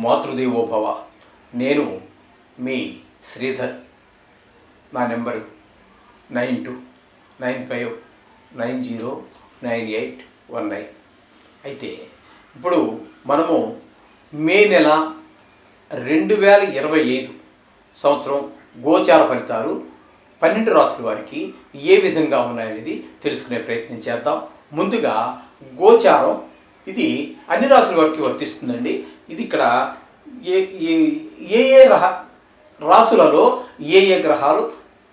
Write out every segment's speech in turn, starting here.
మాతృదేవోభవ. నేను మీ శ్రీధర్. నా నెంబరు 9295909819. అయితే ఇప్పుడు మనము మే నెల 2025 సంవత్సరం గోచార ఫలితాలు 12 రాసుల వారికి ఏ విధంగా ఉన్నాయనేది తెలుసుకునే ప్రయత్నం చేద్దాం. ముందుగా గోచారం ఇది అన్ని రాసుల వారికి వర్తిస్తుందండి. ఇది ఇక్కడ ఏ రాసులలో ఏ గ్రహాలు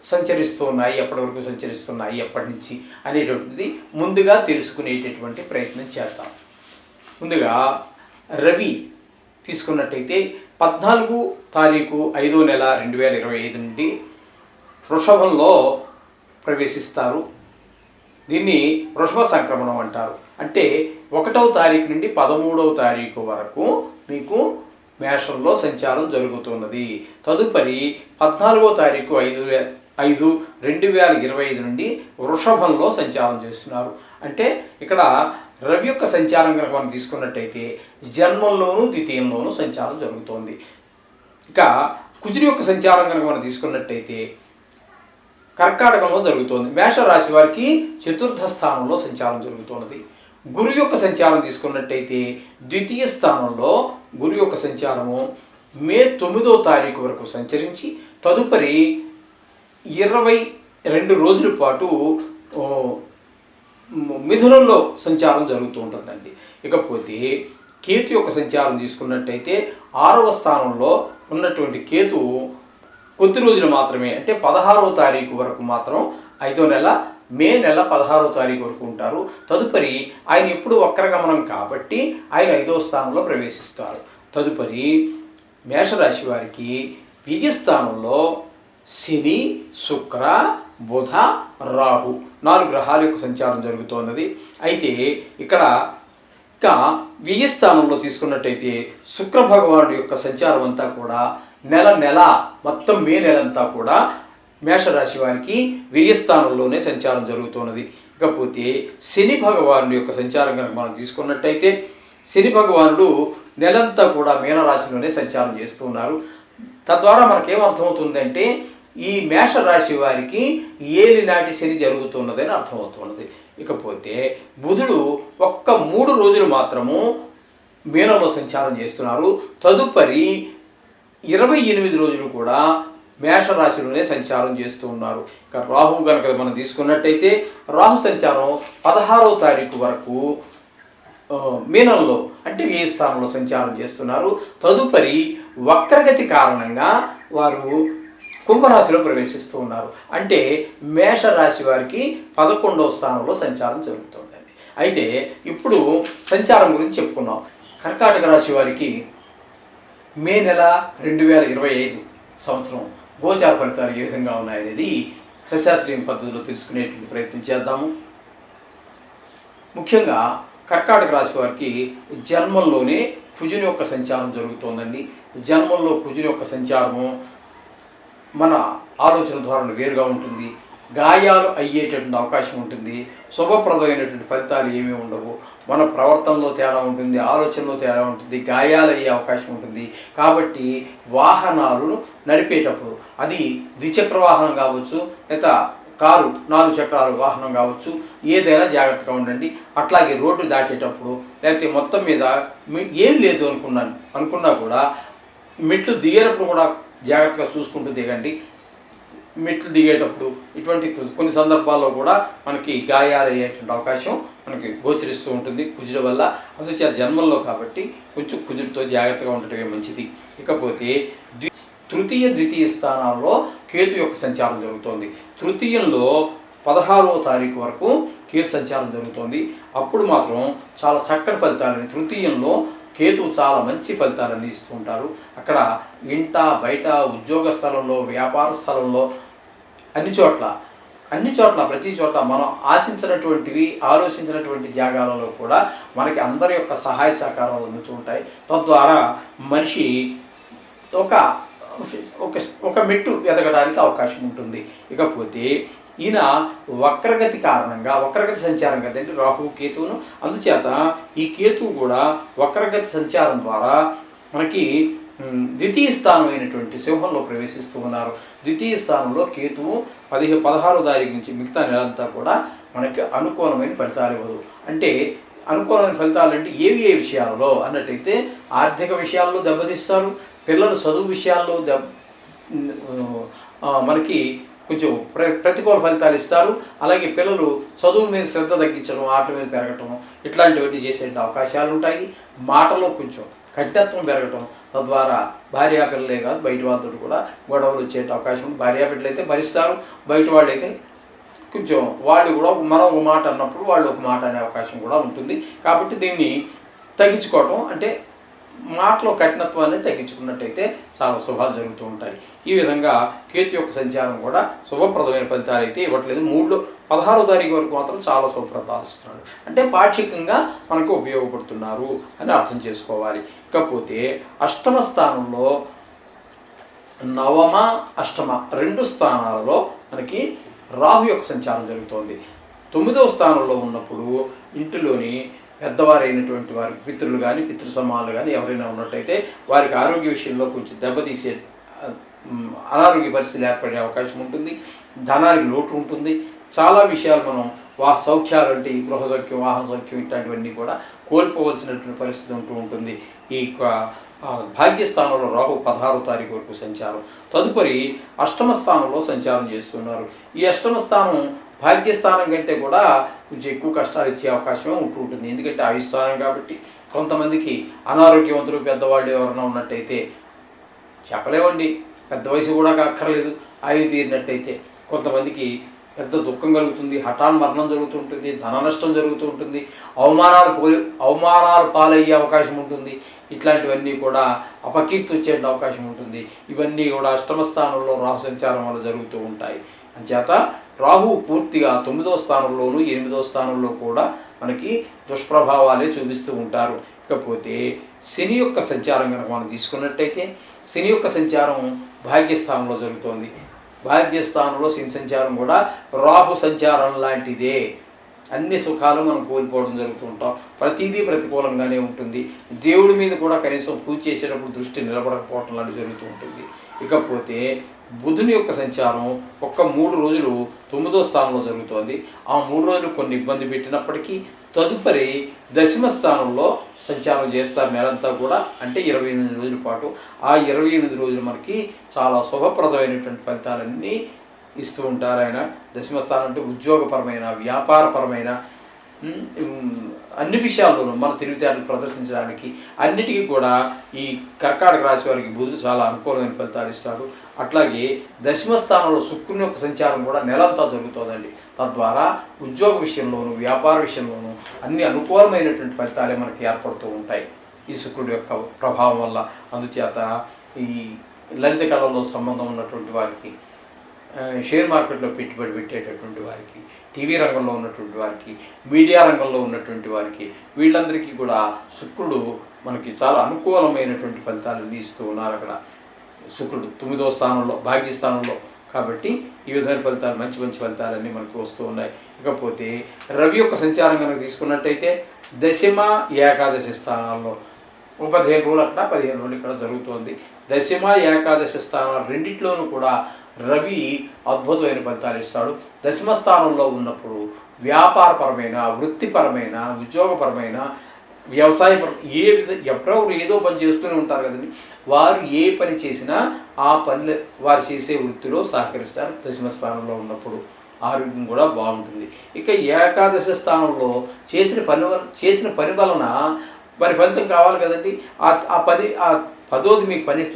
సంచరిస్తూ ఉన్నాయి, ఎప్పటి వరకు సంచరిస్తున్నాయి, ఎప్పటి నుంచి అనేటువంటిది ముందుగా తెలుసుకునేటటువంటి ప్రయత్నం చేద్దాం. ముందుగా రవి తీసుకున్నట్టయితే 14 తారీఖు 5వ నెల 2025 నుండి వృషభంలో ప్రవేశిస్తారు. దీన్ని వృషభ సంక్రమణం అంటారు. అంటే 1వ తారీఖు నుండి 13వ తారీఖు వరకు మీకు మేషంలో సంచారం జరుగుతున్నది. తదుపరి 14వ తారీఖు 5/5/2025 నుండి వృషభంలో సంచారం చేస్తున్నారు. అంటే ఇక్కడ రవి యొక్క సంచారం కనుక మనం తీసుకున్నట్టయితే జన్మంలోనూ ద్వితీయంలోనూ సంచారం జరుగుతోంది. ఇక కుజుని యొక్క సంచారం కనుక మనం తీసుకున్నట్టయితే కర్కాటకంలో జరుగుతోంది. మేషరాశి వారికి 4వ స్థానంలో సంచారం జరుగుతున్నది. గురు యొక్క సంచారం తీసుకున్నట్టయితే ద్వితీయ స్థానంలో గురు యొక్క సంచారము మే 9వ తారీఖు వరకు సంచరించి తదుపరి 22 రోజుల పాటు మిథునంలో సంచారం జరుగుతూ ఉంటుందండి. ఇకపోతే కేతు యొక్క సంచారం తీసుకున్నట్టయితే 6వ స్థానంలో ఉన్నటువంటి కేతు కొద్ది రోజులు మాత్రమే, అంటే 16వ తారీఖు వరకు మాత్రం 5వ నెల మే నెల 16వ తారీఖు వరకు ఉంటారు. తదుపరి ఆయన ఎప్పుడు వక్రగమనం కాబట్టి ఆయన 5వ స్థానంలో ప్రవేశిస్తారు. తదుపరి మేషరాశి వారికి వ్యయస్థానంలో శని, శుక్ర, బుధ, రాహు 4 గ్రహాల యొక్క సంచారం జరుగుతున్నది. అయితే ఇక్కడ వ్యయస్థానంలో తీసుకున్నట్టయితే శుక్ర భగవానుడి యొక్క సంచారం అంతా కూడా నెల మొత్తం మే నెలంతా కూడా మేషరాశి వారికి వ్యయస్థానంలోనే సంచారం జరుగుతున్నది. ఇకపోతే శని భగవానుడి యొక్క సంచారం కనుక మనం తీసుకున్నట్టయితే శని భగవానుడు నెలంతా కూడా మీనరాశిలోనే సంచారం చేస్తూ ఉన్నారు. తద్వారా మనకేమర్థమవుతుందంటే ఈ మేషరాశి వారికి ఏలినాటి శని జరుగుతున్నదని అర్థమవుతున్నది. ఇకపోతే బుధుడు ఒక్క 3 రోజులు మాత్రము మీనంలో సంచారం చేస్తున్నారు. తదుపరి 28 రోజులు కూడా మేషరాశిలోనే సంచారం చేస్తూ ఉన్నారు. ఇక రాహు కనుక మనం తీసుకున్నట్టయితే రాహు సంచారం 16వ తారీఖు వరకు మీనంలో అంటే ఏ స్థానంలో సంచారం చేస్తున్నారు. తదుపరి వక్రగతి కారణంగా వారు కుంభరాశిలో ప్రవేశిస్తూ ఉన్నారు. అంటే మేషరాశి వారికి 11వ స్థానంలో సంచారం జరుగుతుందండి. అయితే ఇప్పుడు సంచారం గురించి చెప్పుకున్నాం. కర్కాటక రాశి వారికి మే నెల 2025 సంవత్సరం గోచార ఫలితాలు ఏ విధంగా ఉన్నాయనేది సశాస్త్రీయ పద్ధతిలో తెలుసుకునేటువంటి ప్రయత్నం చేద్దాము. ముఖ్యంగా కర్కాటక రాశి వారికి జన్మంలోనే కుజుని యొక్క సంచారం జరుగుతోందండి. జన్మంలో కుజుని యొక్క సంచారము మన ఆలోచన ధోరణి వేరుగా ఉంటుంది. గాయాలు అయ్యేటటువంటి అవకాశం ఉంటుంది. శుభప్రదమైనటువంటి ఫలితాలు ఏమీ ఉండవు. మన ప్రవర్తనలో తేడా ఉంటుంది, ఆలోచనలో తేడా ఉంటుంది, గాయాలు అయ్యే అవకాశం ఉంటుంది. కాబట్టి వాహనాలు నడిపేటప్పుడు అది ద్విచక్ర వాహనం కావచ్చు, లేదా కారు 4 చక్రాల వాహనం కావచ్చు, ఏదైనా జాగ్రత్తగా ఉండండి. అట్లాగే రోడ్డు దాటేటప్పుడు లేకపోతే మొత్తం మీద ఏం లేదు అనుకున్నా కూడా మెట్లు దిగేటప్పుడు కూడా జాగ్రత్తగా చూసుకుంటూ దిగండి. మెట్లు దిగేటప్పుడు ఇటువంటి కొన్ని సందర్భాల్లో కూడా మనకి గాయాలు అయ్యేటువంటి అవకాశం మనకి గోచరిస్తూ ఉంటుంది కుజుల వల్ల. అందుచేత జన్మల్లో కాబట్టి కొంచెం కుజుడితో జాగ్రత్తగా ఉండటమే మంచిది. ఇకపోతే తృతీయ ద్వితీయ స్థానాల్లో కేతు యొక్క సంచారం జరుగుతోంది. తృతీయంలో 16వ తారీఖు వరకు కేతు సంచారం జరుగుతోంది. అప్పుడు మాత్రం చాలా చక్కటి ఫలితాలని, తృతీయంలో కేతువు చాలా మంచి ఫలితాలను ఇస్తూ ఉంటారు. అక్కడ ఇంట బయట ఉద్యోగ స్థలంలో, వ్యాపార స్థలంలో, అన్ని చోట్ల ప్రతి చోట్ల మనం ఆశించినటువంటివి, ఆలోచించినటువంటి జాగాలలో కూడా మనకి అందరి యొక్క సహాయ సహకారాలు అందుతూ ఉంటాయి. తద్వారా మనిషి ఒక మెట్టు ఎదగడానికి అవకాశం ఉంటుంది. ఇకపోతే ఈయన వక్రగతి కారణంగా, వక్రగతి సంచారం కదండి రాహు కేతువును, అందుచేత ఈ కేతువు కూడా వక్రగతి సంచారం ద్వారా మనకి ద్వితీయ స్థానం అయినటువంటి సింహంలో ప్రవేశిస్తూ ఉన్నారు. ద్వితీయ స్థానంలో కేతువు 16వ తారీఖు నుంచి మిగతా నెలంతా కూడా మనకి అనుకూలమైన ఫలితాలు ఇవ్వదు. అంటే అనుకూలమైన ఫలితాలు అంటే ఏ విషయాల్లో అన్నట్టయితే ఆర్థిక విషయాల్లో దెబ్బతీస్తారు, పిల్లల చదువు విషయాల్లో మనకి కొంచెం ప్రతికూల ఫలితాలు ఇస్తారు. అలాగే పిల్లలు చదువు మీద శ్రద్ధ తగ్గించడం, ఆటల మీద పెరగటం ఇట్లాంటివన్నీ చేసే అవకాశాలు ఉంటాయి. మాటలో కొంచెం కఠినత్వం పెరగటం, తద్వారా భార్యాపిల్లలే కాదు బయట వాళ్ళతో కూడా గొడవలు వచ్చే అవకాశం ఉంది. భార్యాపిల్లలు అయితే భరిస్తారు, బయట వాళ్ళు అయితే కొంచెం వాళ్ళు కూడా మనం ఒక మాట అన్నప్పుడు వాళ్ళు ఒక మాట అనే అవకాశం కూడా ఉంటుంది. కాబట్టి దీన్ని తగ్గించుకోవటం అంటే మాటలో కఠినత్వాన్ని తగ్గించుకున్నట్టయితే చాలా శుభాలు జరుగుతూ ఉంటాయి. ఈ విధంగా కేతు యొక్క సంచారం కూడా శుభప్రదమైన ఫలితాలు అయితే ఇవ్వట్లేదు. 16వ తారీఖు వరకు మాత్రం చాలా శుభప్రదాలు ఇస్తున్నాడు. అంటే పాక్షికంగా మనకు ఉపయోగపడుతున్నారు అని అర్థం చేసుకోవాలి. ఇకపోతే అష్టమ స్థానంలో నవమ అష్టమ 2 స్థానాలలో మనకి రాహు యొక్క సంచారం జరుగుతోంది. 9వ స్థానంలో ఉన్నప్పుడు ఇంటిలోని పెద్దవారైనటువంటి వారికి పితృలు కానీ పితృ సమానులు కానీ ఎవరైనా ఉన్నట్టయితే వారికి ఆరోగ్య విషయంలో కొంచెం దెబ్బతీసే అనారోగ్య పరిస్థితులు ఏర్పడే అవకాశం ఉంటుంది. ధనానికి లోటు ఉంటుంది. చాలా విషయాలు మనం సౌఖ్యాలు అంటే గృహ సౌఖ్యం, వాహన సౌఖ్యం ఇట్లాంటివన్నీ కూడా కోల్పోవలసినటువంటి పరిస్థితి ఉంటూ ఉంటుంది. ఈ భాగ్యస్థానంలో రాహు 16వ తారీఖు వరకు సంచారం. తదుపరి అష్టమ స్థానంలో సంచారం చేస్తున్నారు. ఈ అష్టమ స్థానం భాగ్యస్థానం కంటే కూడా కొంచెం ఎక్కువ కష్టాలు ఇచ్చే అవకాశమే ఉంటూ ఉంటుంది. ఎందుకంటే ఆయుస్థానం కాబట్టి కొంతమందికి అనారోగ్యవంతులు పెద్దవాళ్ళు ఎవరైనా ఉన్నట్టయితే చెప్పలేవండి, పెద్ద వయసు కూడా అక్కర్లేదు, ఆయువు తీరినట్టయితే కొంతమందికి పెద్ద దుఃఖం కలుగుతుంది, హఠాన్ మరణం జరుగుతుంటుంది, ధన నష్టం జరుగుతూ ఉంటుంది, అవమానాలు పాలయ్యే అవకాశం ఉంటుంది. ఇట్లాంటివన్నీ కూడా అపకీర్తి వచ్చే అవకాశం ఉంటుంది. ఇవన్నీ కూడా అష్టమ స్థానంలో రాహు సంచారం వల్ల జరుగుతూ ఉంటాయి. అంచేత రాహు పూర్తిగా 9వ స్థానంలోను 8వ స్థానంలో కూడా మనకి దుష్ప్రభావాలే చూపిస్తూ ఉంటారు. ఇకపోతే శని యొక్క సంచారం కనుక మనం తీసుకున్నట్టయితే శని యొక్క సంచారం భాగ్యస్థానంలో జరుగుతోంది. భాగ్యస్థానంలో శని సంచారం కూడా రాహు సంచారం లాంటిదే. అన్ని సుఖాలు మనం కోల్పోవడం జరుగుతూ ఉంటాం. ప్రతిదీ ప్రతికూలంగానే ఉంటుంది. దేవుడి మీద కూడా కనీసం పూజ చేసేటప్పుడు దృష్టి నిలబడకపోవడం లాంటి జరుగుతూ ఉంటుంది. ఇకపోతే బుధుని యొక్క సంచారం 3 రోజులు 9వ స్థానంలో జరుగుతోంది. ఆ 3 రోజులు కొన్ని ఇబ్బంది పెట్టినప్పటికీ తదుపరి దశమ స్థానంలో సంచారం చేస్తారు నెలంతా కూడా, అంటే 28 రోజుల పాటు. ఆ 28 రోజులు మనకి చాలా శుభప్రదమైనటువంటి ఫలితాలన్నీ ఇస్తూ ఉంటారు ఆయన. దశమ స్థానం అంటే ఉద్యోగపరమైన, వ్యాపారపరమైన అన్ని విషయాల్లోనూ మన తెలివితేటలు ప్రదర్శించడానికి అన్నిటికీ కూడా ఈ కర్కాటక రాశి వారికి బుధుడు చాలా అనుకూలమైన ఫలితాలు ఇస్తాడు. అట్లాగే దశమ స్థానంలో శుక్రుని యొక్క సంచారం కూడా నెలంతా జరుగుతుందండి. తద్వారా ఉద్యోగ విషయంలోనూ వ్యాపార విషయంలోనూ అన్ని అనుకూలమైనటువంటి ఫలితాలే మనకి ఏర్పడుతూ ఉంటాయి ఈ శుక్రుడి యొక్క ప్రభావం వల్ల. అందుచేత ఈ లలిత కళలో సంబంధం ఉన్నటువంటి వారికి, షేర్ మార్కెట్లో పెట్టుబడి పెట్టేటటువంటి వారికి, టీవీ రంగంలో ఉన్నటువంటి వారికి, మీడియా రంగంలో ఉన్నటువంటి వారికి, వీళ్ళందరికీ కూడా శుక్రుడు మనకి చాలా అనుకూలమైనటువంటి ఫలితాలు ఇస్తూ ఉన్నారు. అక్కడ శుక్రుడు 9వ స్థానంలో భాగ్యస్థానంలో. కాబట్టి ఈ విధమైన ఫలితాలు మంచి ఫలితాలన్నీ మనకు వస్తూ ఉన్నాయి. ఇకపోతే రవి యొక్క సంచారం కనుక తీసుకున్నట్టయితే దశమ ఏకాదశి స్థానాల్లో 15 రోజులు అక్కడ 15 రోజులు ఇక్కడ జరుగుతోంది. దశమ ఏకాదశి స్థానాలు రెండిట్లోనూ కూడా రవి అద్భుతమైన ఫలితాలు ఇస్తాడు. దశమ స్థానంలో ఉన్నప్పుడు వ్యాపారపరమైన, వృత్తిపరమైన, ఉద్యోగపరమైన, వ్యవసాయపరం ఎవరెవరు ఏదో పని చేస్తూనే ఉంటారు కదండి. వారు ఏ పని చేసినా ఆ పని వారు చేసే వృత్తిలో సహకరిస్తారు దశమ స్థానంలో ఉన్నప్పుడు. ఆరోగ్యం కూడా బాగుంటుంది. ఇక ఏకాదశి స్థానంలో చేసిన పని వలన మరి ఫలితం కావాలి కదండి. ఆ పదోది మీకు పనిని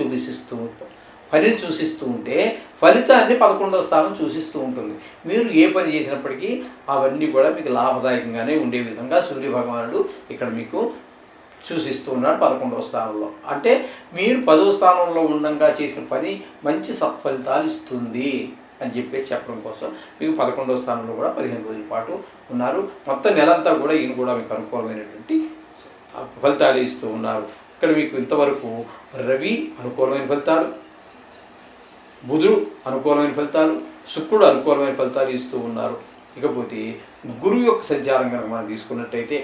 సూచిస్తూ ఉంటే ఫలితాన్ని 11వ స్థానం సూచిస్తూ ఉంటుంది. మీరు ఏ పని చేసినప్పటికీ అవన్నీ కూడా మీకు లాభదాయకంగానే ఉండే విధంగా సూర్య భగవానుడు ఇక్కడ మీకు సూచిస్తూ ఉన్నాడు 11వ స్థానంలో. అంటే మీరు 10వ స్థానంలో ఉండగా చేసిన పని మంచి సత్ఫలితాలు ఇస్తుంది అని చెప్పేసి చెప్పడం కోసం మీకు 11వ స్థానంలో కూడా 15 రోజుల పాటు ఉన్నారు. మొత్తం నెలంతా కూడా ఈయన కూడా మీకు అనుకూలమైనటువంటి ఫలితాలు ఇస్తూ ఉన్నారు. ఇక్కడ మీకు ఇంతవరకు రవి అనుకూలమైన ఫలితాలు, బుధుడు అనుకూలమైన ఫలితాలు, శుక్రుడు అనుకూలమైన ఫలితాలు ఇస్తూ ఉన్నారు. ఇకపోతే గురువు యొక్క సంచారం కనుక మనం తీసుకున్నట్టయితే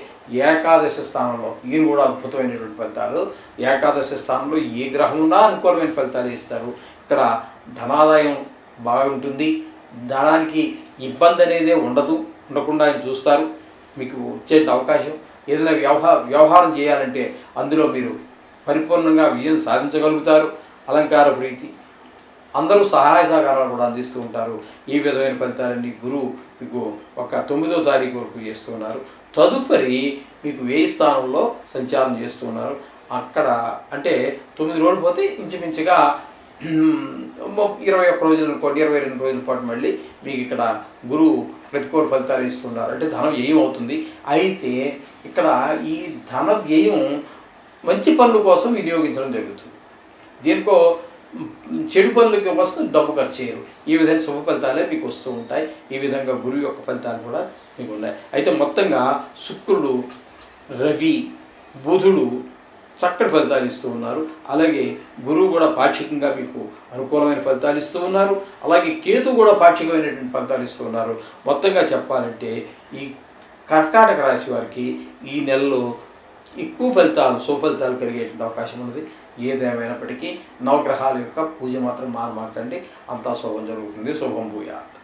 ఏకాదశి స్థానంలో ఈయన కూడా అద్భుతమైనటువంటి ఫలితాలు. ఏకాదశి స్థానంలో ఏ గ్రహం ఉన్నా అనుకూలమైన ఫలితాలు ఇస్తారు. ఇక్కడ ధనాదాయం బాగుంటుంది, ధనానికి ఇబ్బంది అనేదే ఉండకుండా ఆయన చూస్తారు. మీకు వచ్చే అవకాశం ఏదైనా వ్యవహారం చేయాలంటే అందులో మీరు పరిపూర్ణంగా విజయం సాధించగలుగుతారు. అలంకార ప్రీతి, అందరూ సహాయ సహకారాలు కూడా అందిస్తూ ఉంటారు. ఈ విధమైన ఫలితాలన్నీ గురువు మీకు ఒక 9వ తారీఖు వరకు చేస్తున్నారు. తదుపరి మీకు 1000 స్థానంలో సంచారం చేస్తూ ఉన్నారు. అక్కడ అంటే 9 రోజులు పోతే ఇంచుమించుగా 21 రోజులు అనుకోండి, 22 రోజుల పాటు మళ్ళీ మీకు ఇక్కడ గురువు ప్రతికూల ఫలితాలు ఇస్తున్నారు. అంటే ధన వ్యయం అవుతుంది. అయితే ఇక్కడ ఈ ధన వ్యయం మంచి పనుల కోసం వినియోగించడం జరుగుతుంది. దీనికో చెడు పనులకి వస్తూ డబ్బు ఖర్చు చేయరు. ఈ విధంగా శుభ ఫలితాలే మీకు వస్తూ ఉంటాయి. ఈ విధంగా గురువు యొక్క ఫలితాలు కూడా మీకు ఉన్నాయి. అయితే మొత్తంగా శుక్రుడు, రవి, బుధుడు చక్కటి ఫలితాలు ఇస్తూ ఉన్నారు. అలాగే గురువు కూడా పాక్షికంగా మీకు అనుకూలమైన ఫలితాలు ఇస్తూ ఉన్నారు. అలాగే కేతు కూడా పాక్షికమైనటువంటి ఫలితాలు ఇస్తూ ఉన్నారు. మొత్తంగా చెప్పాలంటే ఈ కర్కాటక రాశి వారికి ఈ నెలలో ఎక్కువ ఫలితాలు సుఫలితాలు కలిగేటువంటి అవకాశం ఉన్నది. ఏదేమైనప్పటికీ నవగ్రహాల యొక్క పూజ మాత్రం మానమాకండి. అంతా శుభం జరుగుతుంది. శుభం భూయాత్.